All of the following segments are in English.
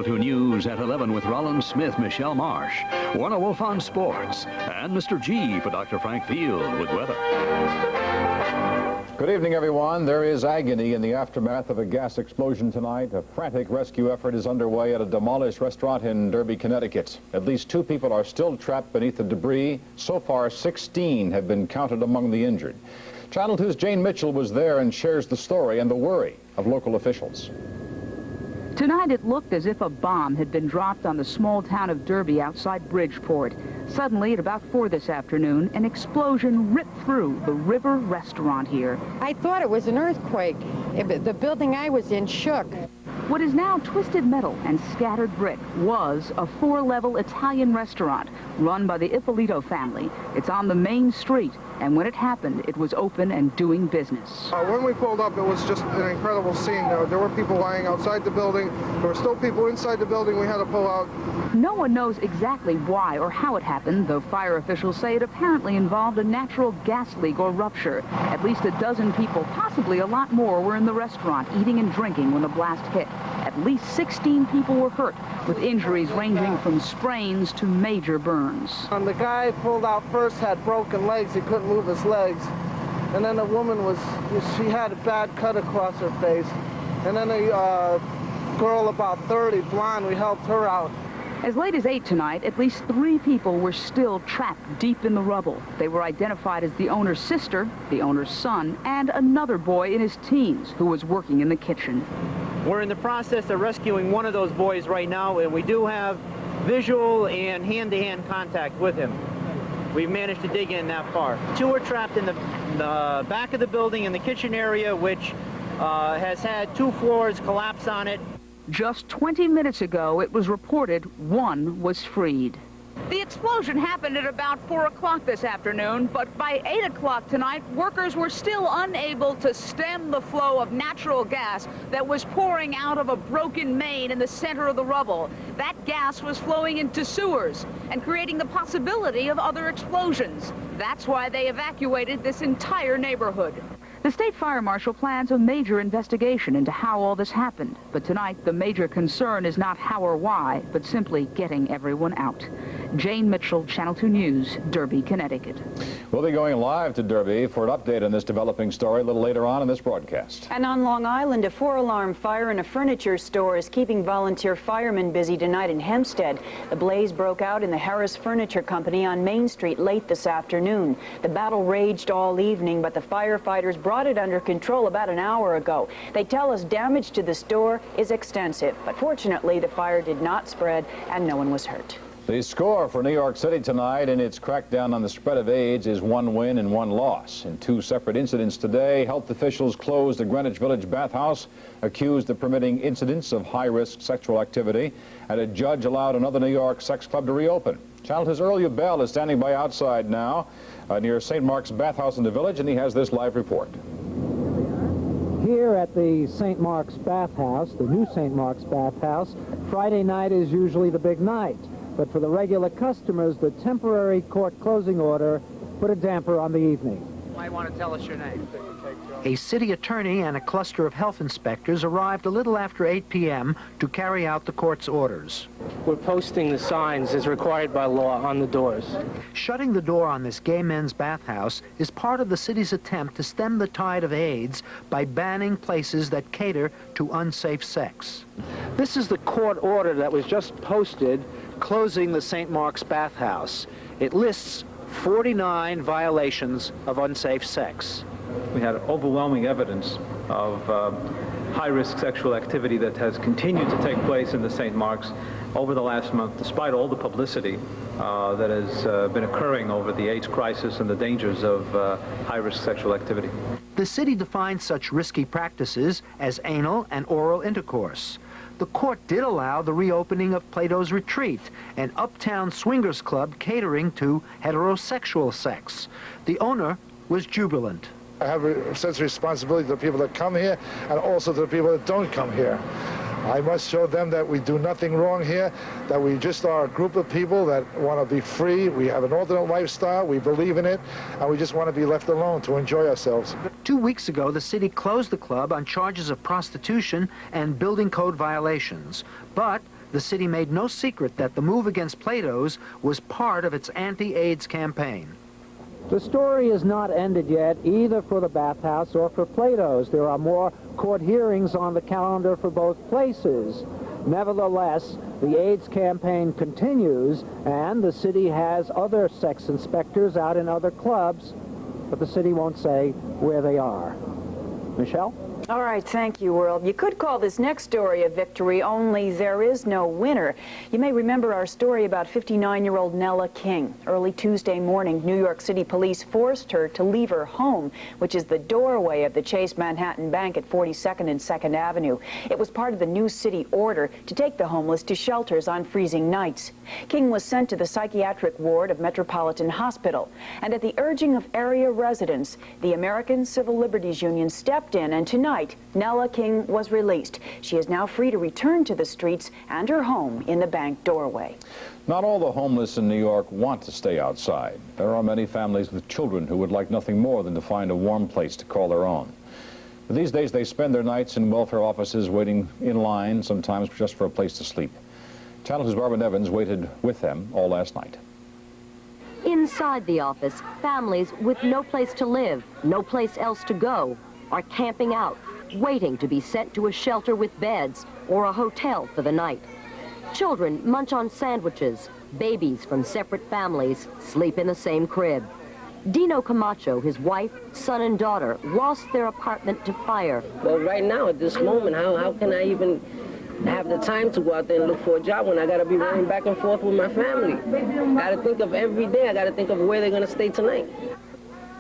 Channel 2 News at 11 with Rollins Smith, Michelle Marsh, Warner Wolf on sports, and Mr. G for Dr. Frank Field with weather. Good evening, everyone. There is agony in the aftermath of a gas explosion tonight. A frantic rescue effort is underway at a demolished restaurant in Derby, Connecticut. At least 2 people are still trapped beneath the debris. So far, 16 have been counted among the injured. Channel 2's Jane Mitchell was there and shares the story and the worry of local officials. Tonight it looked as if a bomb had been dropped on the small town of Derby outside Bridgeport. Suddenly, at about 4 this afternoon, an explosion ripped through the River restaurant here. I thought it was an earthquake. The building I was in shook. What is now twisted metal and scattered brick was a 4-level Italian restaurant run by the Ippolito family. It's on the main street, and when it happened, it was open and doing business. When we pulled up, it was just an incredible scene. There were people lying outside the building. There were still people inside the building we had to pull out. No one knows exactly why or how it happened, though fire officials say it apparently involved a natural gas leak or rupture. At least a dozen people, possibly a lot more, were in the restaurant eating and drinking when the blast hit. At least 16 people were hurt, with injuries ranging from sprains to major burns. The guy pulled out first had broken legs. He couldn't move his legs. And then the woman she had a bad cut across her face. And then a girl about 30, blonde, we helped her out. As late as 8 tonight, at least 3 people were still trapped deep in the rubble. They were identified as the owner's sister, the owner's son, and another boy in his teens who was working in the kitchen. We're in the process of rescuing one of those boys right now, and we do have visual and hand-to-hand contact with him. We've managed to dig in that far. 2 are trapped in the back of the building in the kitchen area, which has had 2 floors collapse on it. Just 20 minutes ago, it was reported 1 was freed. The explosion happened at about 4 o'clock this afternoon, but by 8 o'clock tonight, workers were still unable to stem the flow of natural gas that was pouring out of a broken main in the center of the rubble. That gas was flowing into sewers and creating the possibility of other explosions. That's why they evacuated this entire neighborhood. The state fire marshal plans a major investigation into how all this happened. But tonight, the major concern is not how or why, but simply getting everyone out. Jane Mitchell, Channel 2 News, Derby, Connecticut. We'll be going live to Derby for an update on this developing story a little later on in this broadcast. And on Long Island, a 4-alarm fire in a furniture store is keeping volunteer firemen busy tonight in Hempstead. The blaze broke out in the Harris Furniture Company on Main Street late this afternoon. The battle raged all evening, but the firefighters brought it under control about an hour ago. They tell us damage to the store is extensive, but fortunately the fire did not spread and no one was hurt. The score for New York City tonight in its crackdown on the spread of AIDS is 1 win and 1 loss. In 2 separate incidents today, health officials closed the Greenwich Village bathhouse, accused of permitting incidents of high-risk sexual activity, and a judge allowed another New York sex club to reopen. Channel 2's Earl Bell is standing by outside now near St. Mark's bathhouse in the Village, and he has this live report. Here at the St. Mark's bathhouse, the new St. Mark's bathhouse, Friday night is usually the big night. But for the regular customers, the temporary court closing order put a damper on the evening. You might want to tell us your name. A city attorney and a cluster of health inspectors arrived a little after 8 p.m. to carry out the court's orders. We're posting the signs as required by law on the doors. Shutting the door on this gay men's bathhouse is part of the city's attempt to stem the tide of AIDS by banning places that cater to unsafe sex. This is the court order that was just posted closing the St. Mark's bathhouse. It lists 49 violations of unsafe sex. We had overwhelming evidence of high-risk sexual activity that has continued to take place in the St. Mark's over the last month, despite all the publicity that has been occurring over the AIDS crisis and the dangers of high-risk sexual activity. The city defines such risky practices as anal and oral intercourse. The court did allow the reopening of Plato's Retreat, an uptown swingers club catering to heterosexual sex. The owner was jubilant. I have a sense of responsibility to the people that come here and also to the people that don't come here. I must show them that we do nothing wrong here, that we just are a group of people that want to be free. We have an alternate lifestyle, we believe in it, and we just want to be left alone to enjoy ourselves. 2 weeks ago, the city closed the club on charges of prostitution and building code violations. But the city made no secret that the move against Plato's was part of its anti-AIDS campaign. The story is not ended yet, either for the bathhouse or for Plato's. There are more court hearings on the calendar for both places. Nevertheless, the AIDS campaign continues, and the city has other sex inspectors out in other clubs, but the city won't say where they are. Michelle? All right, thank you, World. You could call this next story a victory, only there is no winner. You may remember our story about 59-year-old Nella King. Early Tuesday morning, New York City police forced her to leave her home, which is the doorway of the Chase Manhattan Bank at 42nd and 2nd Avenue. It was part of the new city order to take the homeless to shelters on freezing nights. King was sent to the psychiatric ward of Metropolitan Hospital, and at the urging of area residents, the American Civil Liberties Union stepped in, and tonight, Nella King was released. She is now free to return to the streets and her home in the bank doorway. Not all the homeless in New York want to stay outside. There are many families with children who would like nothing more than to find a warm place to call their own. But these days they spend their nights in welfare offices waiting in line, sometimes just for a place to sleep. Channel 2's Barbara Nevins waited with them all last night. Inside the office, families with no place to live, no place else to go, are camping out, waiting to be sent to a shelter with beds or a hotel for the night. Children munch on sandwiches. Babies from separate families sleep in the same crib. Dino Camacho, his wife, son, and daughter lost their apartment to fire. Well, right now, at this moment, how can I even have the time to go out there and look for a job when I got to be running back and forth with my family? Got to think of every day. I got to think of where they're going to stay tonight.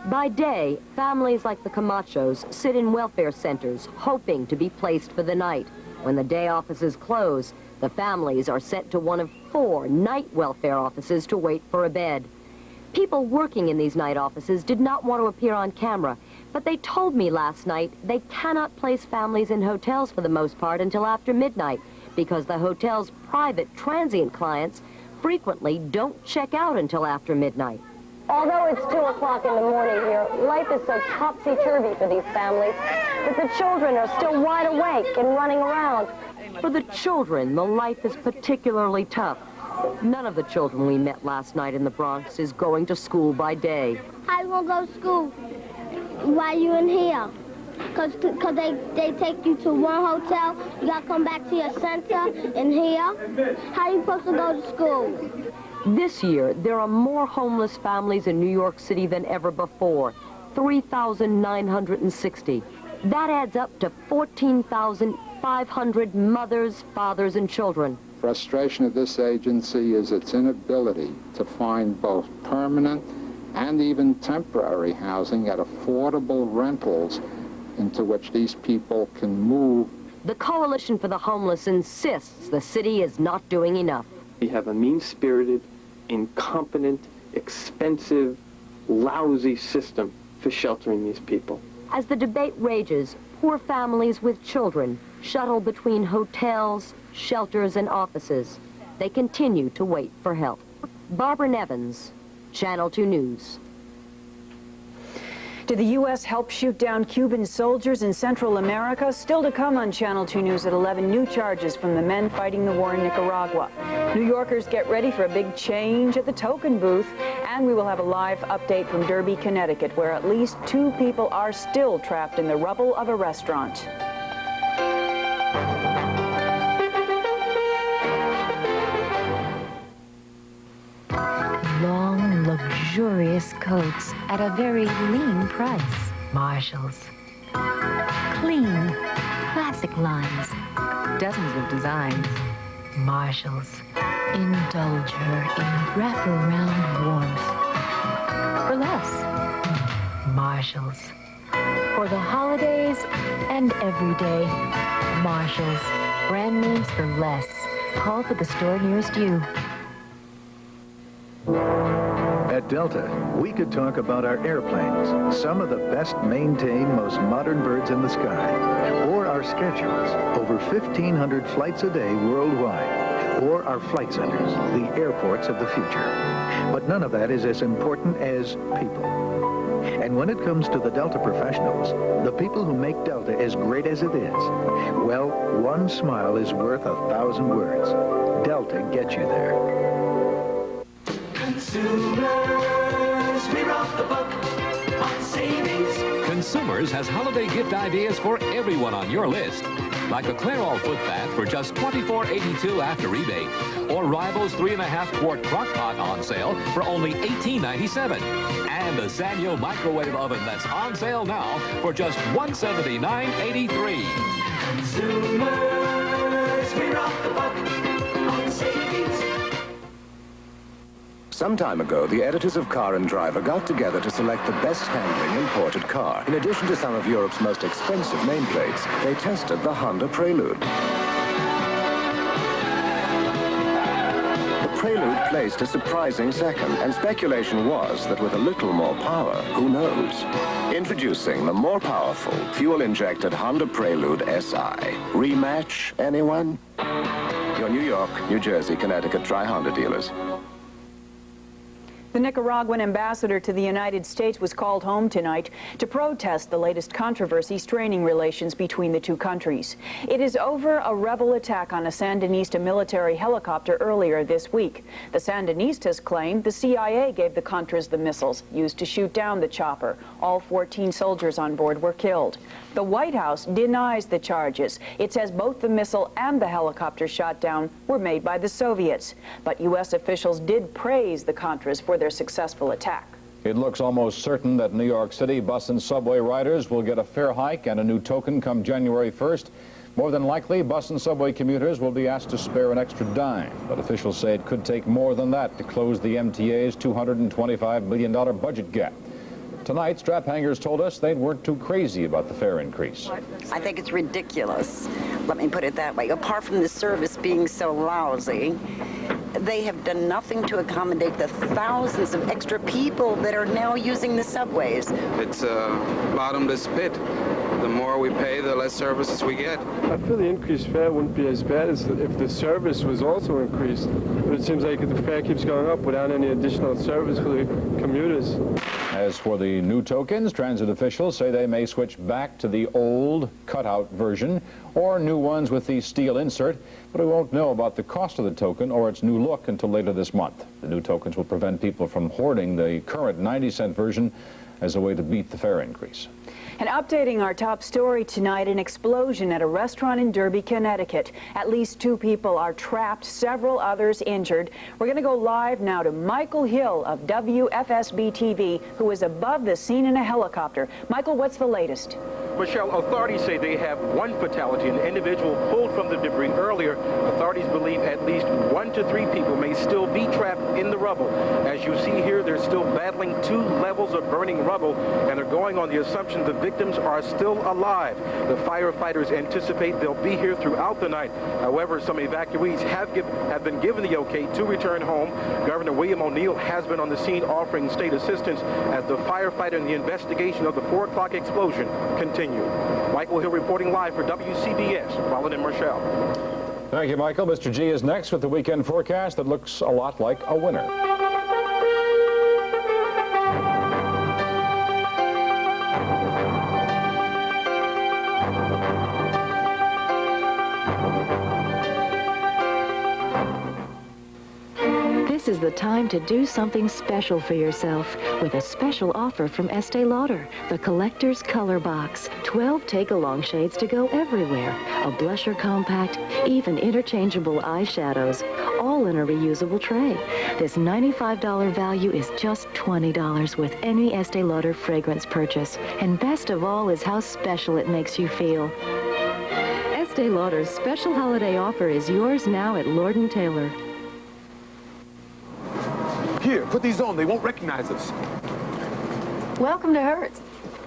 By day, families like the Camachos sit in welfare centers, hoping to be placed for the night. When the day offices close, the families are sent to one of 4 night welfare offices to wait for a bed. People working in these night offices did not want to appear on camera, but they told me last night they cannot place families in hotels for the most part until after midnight, because the hotel's private transient clients frequently don't check out until after midnight. Although it's 2 o'clock in the morning here, life is so topsy-turvy for these families that the children are still wide awake and running around. For the children, the life is particularly tough. None of the children we met last night in the Bronx is going to school by day. How you gonna go to school while you in here? Because they take you to one hotel, you gotta come back to your center in here. How you supposed to go to school? This year, there are more homeless families in New York City than ever before, 3,960. That adds up to 14,500 mothers, fathers, and children. Frustration of this agency is its inability to find both permanent and even temporary housing at affordable rentals into which these people can move. The Coalition for the Homeless insists the city is not doing enough. We have a mean-spirited, incompetent, expensive, lousy system for sheltering these people. As the debate rages, poor families with children shuttle between hotels, shelters, and offices. They continue to wait for help. Barbara Nevins, Channel 2 News. Did the U.S. help shoot down Cuban soldiers in Central America? Still to come on Channel 2 News at 11, new charges from the men fighting the war in Nicaragua. New Yorkers get ready for a big change at the token booth, and we will have a live update from Derby, Connecticut, where at least 2 people are still trapped in the rubble of a restaurant. Long, luxurious coats at a very lean price. Marshalls. Clean, classic lines. Dozens of designs. Marshalls. Indulge her in wraparound warmth. For less. Marshalls. For the holidays and every day. Marshalls. Brand names for less. Call for the store nearest you. At Delta, we could talk about our airplanes, some of the best maintained, most modern birds in the sky, or our schedules, over 1,500 flights a day worldwide, or our flight centers, the airports of the future. But none of that is as important as people. And when it comes to the Delta professionals, the people who make Delta as great as it is, well, one smile is worth 1,000 words. Delta gets you there. Consumers, we rock the boat on savings. Consumers has holiday gift ideas for everyone on your list. Like the Clairol foot bath for just $24.82 after rebate. Or Rival's 3.5-quart crock pot on sale for only $18.97. And the Sanyo microwave oven that's on sale now for just $179.83. Consumers, we rock the boat on savings. Some time ago, the editors of Car and Driver got together to select the best handling imported car. In addition to some of Europe's most expensive nameplates, they tested the Honda Prelude. The Prelude placed a surprising second, and speculation was that with a little more power, who knows? Introducing the more powerful, fuel-injected Honda Prelude SI. Rematch, anyone? Your New York, New Jersey, Connecticut Tri-Honda dealers. The Nicaraguan ambassador to the United States was called home tonight to protest the latest controversy straining relations between the two countries. It is over a rebel attack on a Sandinista military helicopter earlier this week. The Sandinistas claim the CIA gave the Contras the missiles used to shoot down the chopper. All 14 soldiers on board were killed. The White House denies the charges. It says both the missile and the helicopter shot down were made by the Soviets. But U.S. officials did praise the Contras for their successful attack. It looks almost certain that New York City bus and subway riders will get a fare hike and a new token come January 1st. More than likely, bus and subway commuters will be asked to spare an extra dime. But officials say it could take more than that to close the MTA's $225 million budget gap. Tonight, strap hangers told us they weren't too crazy about the fare increase. I think it's ridiculous. Let me put it that way. Apart from the service being so lousy, they have done nothing to accommodate the thousands of extra people that are now using the subways. It's a bottomless pit. The more we pay, the less services we get. I feel the increased fare wouldn't be as bad as if the service was also increased. But it seems like the fare keeps going up without any additional service for the commuters. As for the new tokens, transit officials say they may switch back to the old cutout version or new ones with the steel insert, but we won't know about the cost of the token or its new look until later this month. The new tokens will prevent people from hoarding the current 90-cent version as a way to beat the fare increase. And updating our top story tonight, an explosion at a restaurant in Derby, Connecticut. At least 2 people are trapped, several others injured. We're going to go live now to Michael Hill of WFSB-TV, who is above the scene in a helicopter. Michael, what's the latest? Michelle, authorities say they have 1 fatality, an individual pulled from the debris earlier. Authorities believe at least 1 to 3 people may still be trapped in the rubble. As you see here, they're still battling 2 levels of burning rubble, and they're going on the assumption the victims are still alive. The firefighters anticipate they'll be here throughout the night. However, some evacuees have been given the okay to return home. Governor William O'Neill has been on the scene offering state assistance as the firefighter and the investigation of the 4 o'clock explosion continue. Michael Hill reporting live for WCBS. Rollin and Marshall. Thank you, Michael. Mr. G is next with the weekend forecast that looks a lot like a winner. This is the time to do something special for yourself with a special offer from Estee Lauder, the Collector's Color Box. 12 take-along shades to go everywhere. A blusher compact, even interchangeable eyeshadows, all in a reusable tray. This $95 value is just $20 with any Estee Lauder fragrance purchase. And best of all is how special it makes you feel. Estee Lauder's special holiday offer is yours now at Lord & Taylor. Here, put these on. They won't recognize us. Welcome to Hertz.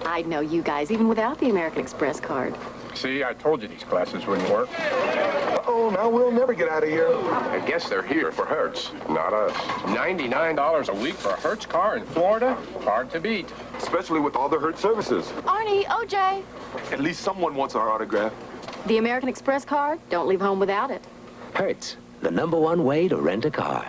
I'd know you guys even without the American Express card. See, I told you these classes wouldn't work. Uh-oh, now we'll never get out of here. I guess they're here for Hertz, not us. $99 a week for a Hertz car in Florida? Hard to beat. Especially with all the Hertz services. Arnie, OJ. At least someone wants our autograph. The American Express card? Don't leave home without it. Hertz, the #1 way to rent a car.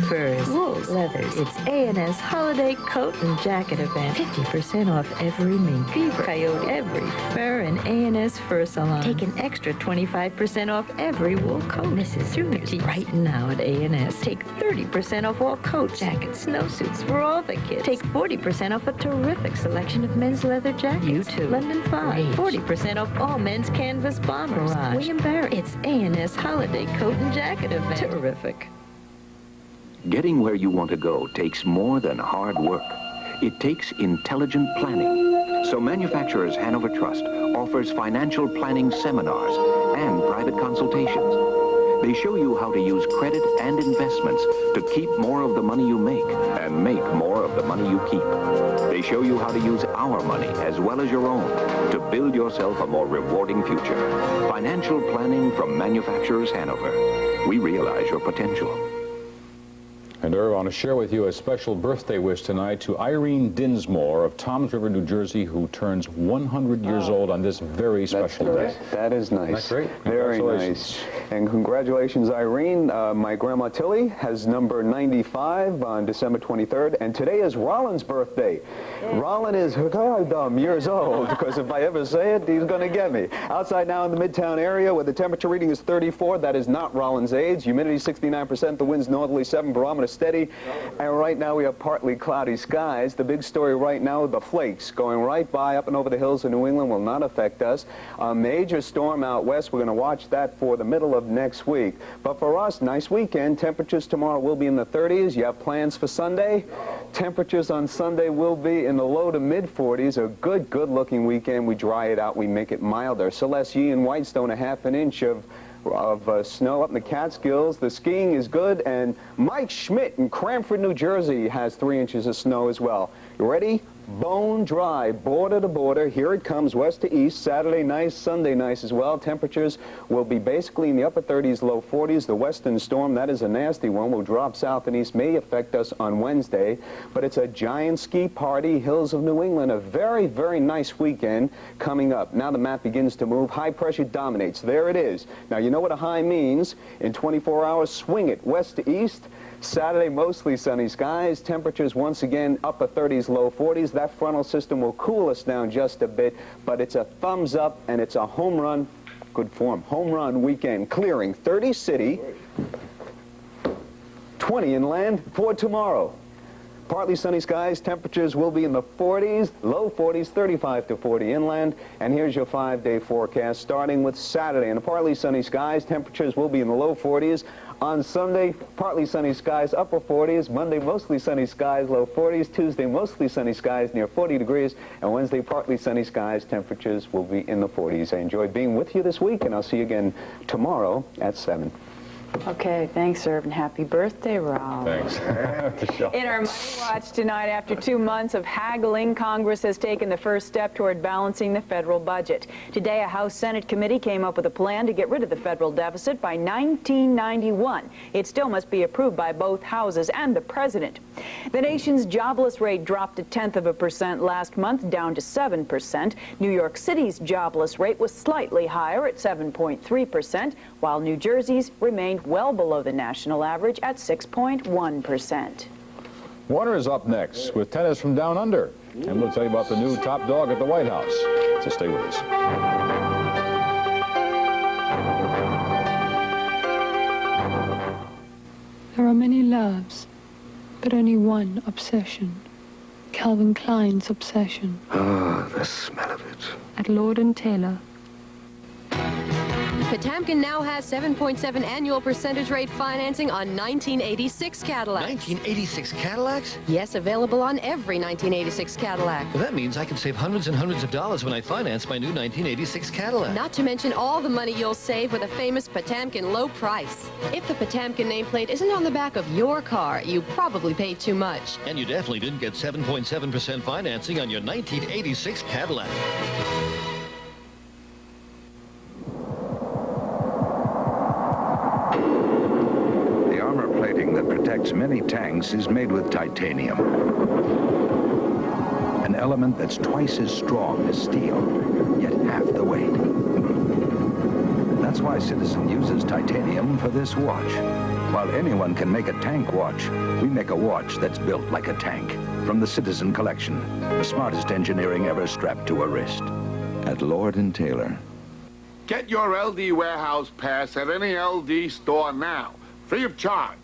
furs, wools, leathers. It's A&S Holiday Coat and Jacket event. 50% off every mink, beaver, coyote, every fur and A&S Fur Salon. Take an extra 25% off every wool coat. Mrs. Junior's right now at A&S. Take 30% off all coats, jackets, snowsuits for all the kids. Take 40% off a terrific selection of men's leather jackets. You too. London 5. 40% off all men's canvas bombers. Mirage. William Barrett. It's A&S Holiday Coat and Jacket event. Terrific. Getting where you want to go takes more than hard work. It takes intelligent planning. So Manufacturers Hanover Trust offers financial planning seminars and private consultations. They show you how to use credit and investments to keep more of the money you make and make more of the money you keep. They show you how to use our money as well as your own to build yourself a more rewarding future. Financial planning from Manufacturers Hanover. We realize your potential. And Irv, I want to share with you a special birthday wish tonight to Irene Dinsmore of Toms River, New Jersey, who turns 100 years old on this very special day. That is nice. That's great. Very nice. And congratulations, Irene. My grandma Tilly has number 95 on December 23rd, and today is Rollins' birthday. Rollin is years old, because if I ever say it, he's going to get me. Outside now in the Midtown area, where the temperature reading is 34, that is not Rollins' age. Humidity 69%, the wind's northerly 7, barometer steady, and right now we have partly cloudy skies. The big story right now, the flakes going right by up and over the hills of New England will not affect us. A major storm out west, we're going to watch that for the middle of next week. But for us, nice weekend. Temperatures tomorrow will be in the 30s. You have plans for Sunday? Temperatures on Sunday will be in the low to mid 40s. A good looking weekend. We dry it out, we make it milder. Celeste Yee and Whitestone, a half an inch of snow up in the Catskills. The skiing is good, and Mike Schmidt in Cranford, New Jersey has 3 inches of snow as well. You ready? Bone dry, border to border. Here it comes, west to east. Saturday nice, Sunday nice as well. Temperatures will be basically in the upper 30s, low 40s. The western storm, that is a nasty one, will drop south and east, may affect us on Wednesday. But it's a giant ski party, hills of New England. A very nice weekend coming up. Now the map begins to move. High pressure dominates. There it is. Now you know what a high means. In 24 hours, swing it west to east. Saturday, mostly sunny skies. Temperatures once again upper 30s, low 40s. That frontal system will cool us down just a bit, but it's a thumbs up and it's a home run, good form, home run weekend. Clearing 30 city, 20 inland for tomorrow. Partly sunny skies, temperatures will be in the 40s, low 40s, 35 to 40 inland. And here's your 5-day forecast, starting with Saturday. In the partly sunny skies, temperatures will be in the low 40s. On Sunday, partly sunny skies, upper 40s. Monday, mostly sunny skies, low 40s. Tuesday, mostly sunny skies, near 40 degrees. And Wednesday, partly sunny skies, temperatures will be in the 40s. I enjoyed being with you this week, and I'll see you again tomorrow at 7. Okay, thanks, Irv, and happy birthday, Rob. Thanks. In our Money Watch tonight, after 2 months of haggling, Congress has taken the first step toward balancing the federal budget. Today, a House-Senate committee came up with a plan to get rid of the federal deficit by 1991. It still must be approved by both houses and the president. The nation's jobless rate dropped 0.1% last month, down to 7%. New York City's jobless rate was slightly higher at 7.3%, while New Jersey's remained well below the national average at 6.1%. Warner is up next with tennis from down under, and we'll tell you about the new top dog at the White House. So stay with us. There are many loves, but only one obsession. Calvin Klein's obsession. Ah, the smell of it. At Lord & Taylor. Potamkin now has 7.7 annual percentage rate financing on 1986 Cadillacs. 1986 Cadillacs? Yes, available on every 1986 Cadillac. Well, that means I can save hundreds and hundreds of dollars when I finance my new 1986 Cadillac. Not to mention all the money you'll save with a famous Potamkin low price. If the Potamkin nameplate isn't on the back of your car, you probably paid too much. And you definitely didn't get 7.7% financing on your 1986 Cadillac. That protects many tanks is made with titanium, an element that's twice as strong as steel, yet half the weight. That's why Citizen uses titanium for this watch. While anyone can make a tank watch, we make a watch that's built like a tank. From the Citizen Collection, the smartest engineering ever strapped to a wrist. At Lord & Taylor. Get your LD Warehouse Pass at any LD store now, free of charge.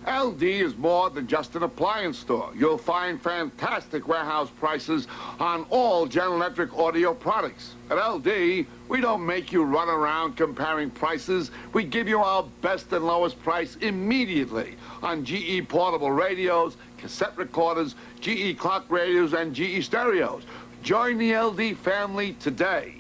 LD is more than just an appliance store. You'll find fantastic warehouse prices on all General Electric audio products. At LD, we don't make you run around comparing prices. We give you our best and lowest price immediately on GE portable radios, cassette recorders, GE clock radios, and GE stereos. Join the LD family today.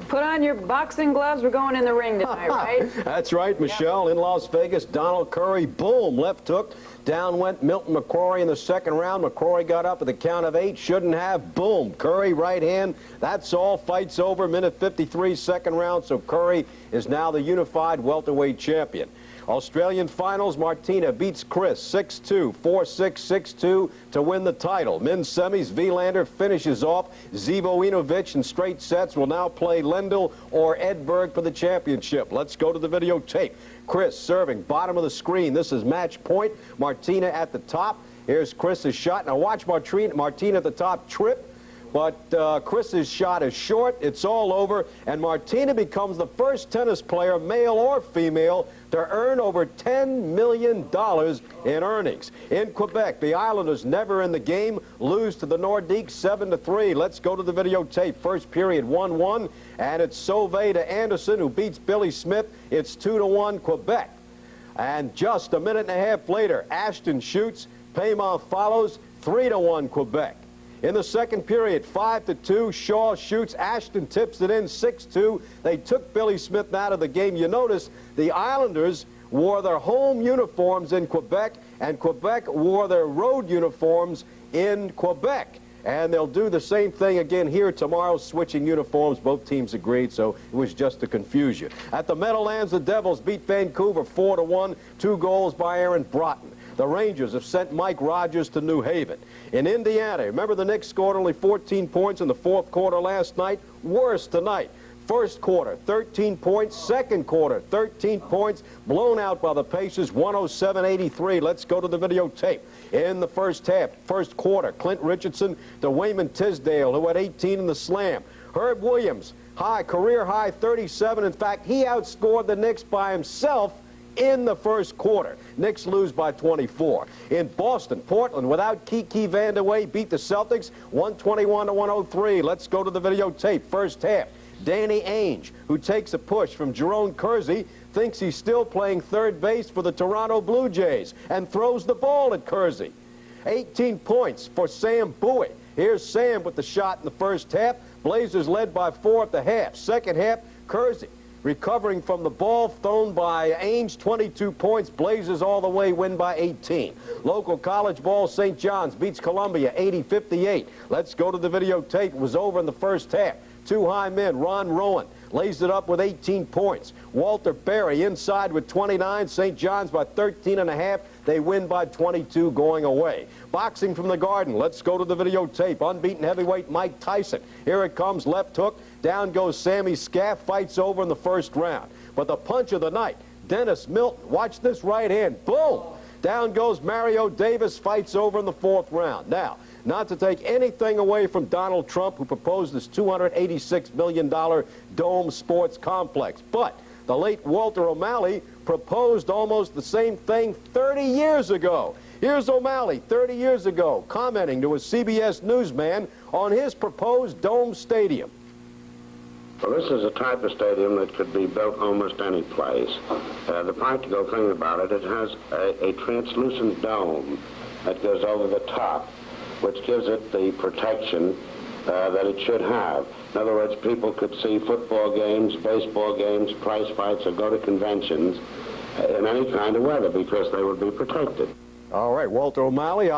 Put on your boxing gloves. We're going in the ring tonight, right? That's right, Michelle. In Las Vegas, Donald Curry, boom, left hook. Down went Milton McCrory in the second round. McCrory got up at the count of 8. Shouldn't have. Boom. Curry, right hand. That's all. Fight's over. Minute 53, second round. So Curry is now the unified welterweight champion. Australian finals, Martina beats Chris 6-2, 4-6, 6-2 to win the title. Men's semis, Vilander finishes off Zivojinovic in straight sets. Will now play Lendl or Edberg for the championship. Let's go to the videotape. Chris serving, bottom of the screen. This is match point. Martina at the top. Here's Chris's shot. Now watch Martina at the top trip. But Chris's shot is short. It's all over. And Martina becomes the first tennis player, male or female, to earn over $10 million in earnings. In Quebec, the Islanders never in the game, lose to the Nordiques 7-3. Let's go to the videotape. First period 1-1. And it's Sauvé to Anderson, who beats Billy Smith. It's 2-1 Quebec. And just a minute and a half later, Ashton shoots. Paymont follows. 3-1 Quebec. In the second period, 5-2, Shaw shoots, Ashton tips it in, 6-2. They took Billy Smith out of the game. You notice the Islanders wore their home uniforms in Quebec, and Quebec wore their road uniforms in Quebec. And they'll do the same thing again here tomorrow, switching uniforms. Both teams agreed, so it was just a confusion. At the Meadowlands, the Devils beat Vancouver 4-1, 2 goals by Aaron Broughton. The Rangers have sent Mike Rogers to New Haven. In Indiana, remember the Knicks scored only 14 points in the fourth quarter last night? Worse tonight. First quarter, 13 points. Second quarter, 13 points. Blown out by the Pacers, 107-83. Let's go to the videotape. In the first half, first quarter, Clint Richardson to Wayman Tisdale, who had 18 in the slam. Herb Williams, career high 37. In fact, he outscored the Knicks by himself in the first quarter. Knicks lose by 24. In Boston, Portland, without Kiki Vandeweghe, beat the Celtics 121-103. Let's go to the videotape. First half. Danny Ainge, who takes a push from Jerome Kersey, thinks he's still playing third base for the Toronto Blue Jays and throws the ball at Kersey. 18 points for Sam Bowie. Here's Sam with the shot in the first half. Blazers led by 4 at the half. Second half, Kersey recovering from the ball thrown by Ainge, 22 points. Blazers all the way, win by 18. Local college ball, St. John's beats Columbia 80-58. Let's go to the videotape. It was over in the first half. 2 high men, Ron Rowan lays it up with 18 points. Walter Berry inside with 29. St. John's by 13.5. They win by 22 going away. Boxing from the Garden. Let's go to the videotape. Unbeaten heavyweight Mike Tyson. Here it comes, left hook. Down goes Sammy Scaff. Fight's over in the first round. But the punch of the night, Dennis Milton. Watch this right hand. Boom! Down goes Mario Davis. Fight's over in the fourth round. Now, not to take anything away from Donald Trump, who proposed this $286 million dome sports complex. But the late Walter O'Malley proposed almost the same thing 30 years ago. Here's O'Malley 30 years ago commenting to a CBS newsman on his proposed dome stadium. Well, this is a type of stadium that could be built almost any place. The practical thing about it, it has a translucent dome that goes over the top, which gives it the protection that it should have. In other words, people could see football games, baseball games, prize fights, or go to conventions in any kind of weather because they would be protected. All right, Walter O'Malley.